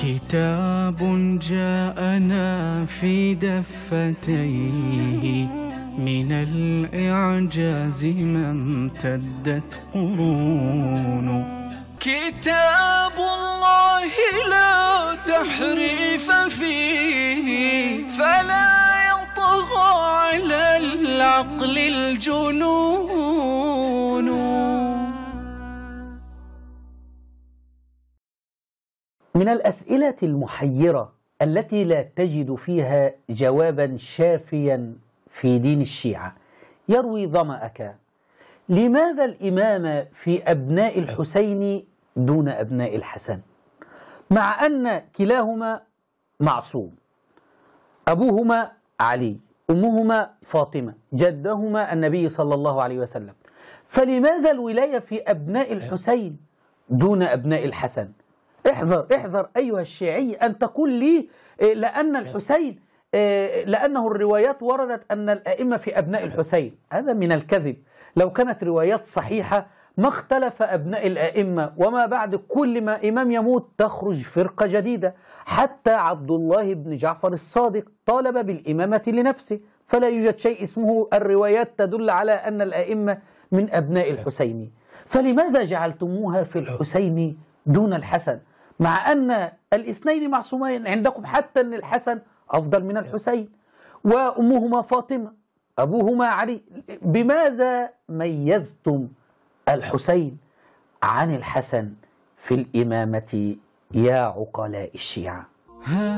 كتاب جاءنا في دفتيه من الإعجاز ما امتدت قرون. كتاب الله لا تحريف فيه فلا يطغى على العقل الجنون. من الأسئلة المحيرة التي لا تجد فيها جوابا شافيا في دين الشيعة يروي ظمأك: لماذا الإمامة في أبناء الحسين دون أبناء الحسن، مع أن كلاهما معصوم، أبوهما علي، أمهما فاطمة، جدهما النبي صلى الله عليه وسلم، فلماذا الولاية في أبناء الحسين دون أبناء الحسن؟ احذر احذر أيها الشيعي أن تقول لي لأن الحسين لأنه الروايات وردت أن الأئمة في أبناء الحسين. هذا من الكذب. لو كانت روايات صحيحة ما اختلف أبناء الأئمة، وما بعد كل ما إمام يموت تخرج فرقة جديدة. حتى عبد الله بن جعفر الصادق طالب بالإمامة لنفسه، فلا يوجد شيء اسمه الروايات تدل على أن الأئمة من أبناء الحسين. فلماذا جعلتموها في الحسين دون الحسن، مع أن الاثنين معصومين عندكم، حتى أن الحسن أفضل من الحسين، وأمهما فاطمة، أبوهما علي؟ بماذا ميزتم الحسين عن الحسن في الإمامة يا عقلاء الشيعة؟ ها